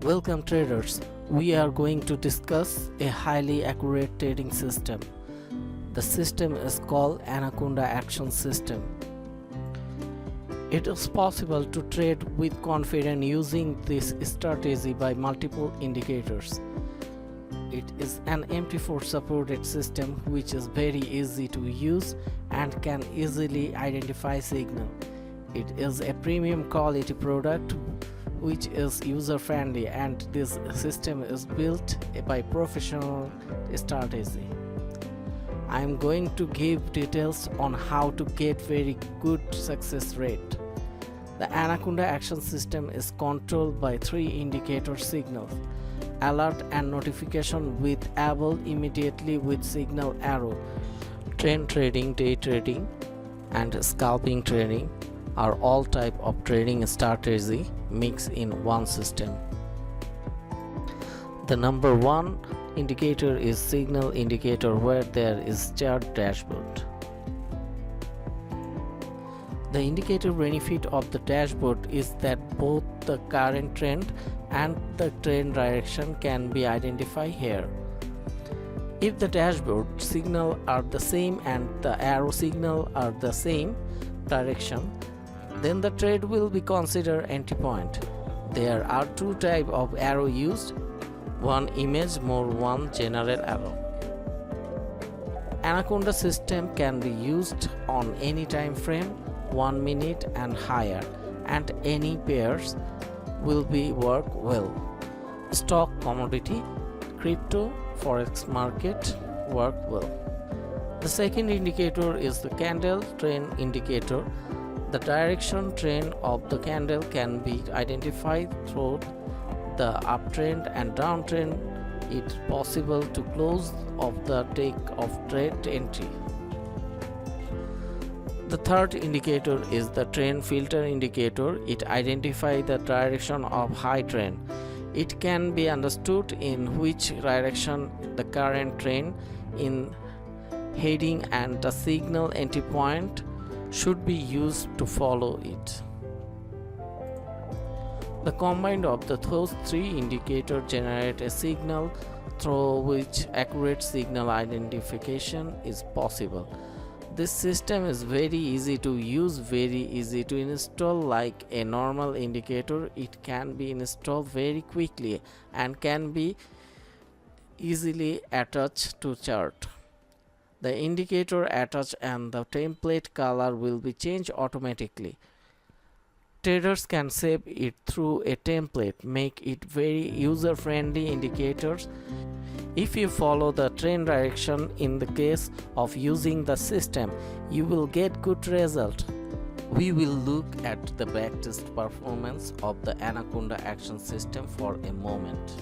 Welcome traders, we are going to discuss a highly accurate trading system. The system is called Anaconda Action System. It is possible to trade with confidence using this strategy by multiple indicators. It is an MT4 supported system which is very easy to use and can easily identify signal. It is a premium quality product which is user-friendly, and this system is built by professional strategy. I am going to give details on how to get very good success rate. The Anaconda Action System is controlled by 3 indicator signals: alert and notification with able immediately with signal arrow. Trend trading, day trading, and scalping trading are all type of trading strategy mixed in one system. The number 1 indicator is signal indicator, where there is chart dashboard. The indicator benefit of the dashboard is that both the current trend and the trend direction can be identified here. If the dashboard signal are the same and the arrow signal are the same direction, then the trade will be considered entry point. There are 2 types of arrow used: one image mode, one general arrow. Anaconda system can be used on any time frame, 1 minute and higher, and any pairs will be work well. Stock, commodity, crypto, forex market work well. The second indicator is the candle trend indicator. The direction trend of the candle can be identified through the uptrend and downtrend. It's possible to close of the take of trade entry. The third indicator is the trend filter indicator. It identifies the direction of high trend. It can be understood in which direction the current trend in heading, and the signal entry point should be used to follow it. The combine of those 3 indicators generate a signal through which accurate signal identification is possible. This system is very easy to use, very easy to install. Like a normal indicator, it can be installed very quickly and can be easily attached to chart. The indicator attached and the template color will be changed automatically. Traders can save it through a template, make it very user-friendly indicators. If you follow the trend direction in the case of using the system, you will get good result. We will look at the backtest performance of the Anaconda Action System for a moment.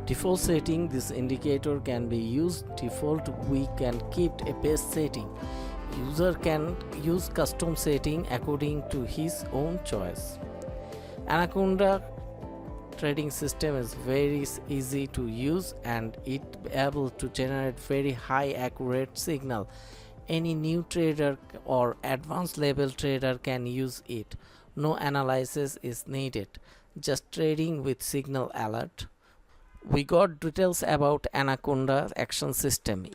Default setting, this indicator can be used default. We can keep a base setting. User can use custom setting according to his own choice. Anaconda trading system is very easy to use and it able to generate very high accurate signal. Any new trader or advanced level trader can use it. No analysis is needed, just trading with signal alert. We got details about Anaconda Action System.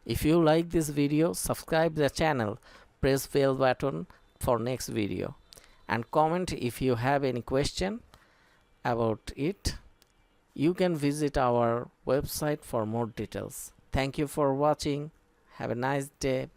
If you like this video, subscribe the channel, press bell button for next video, and comment if you have any question about it. You can visit our website for more details. Thank you for watching. Have a nice day.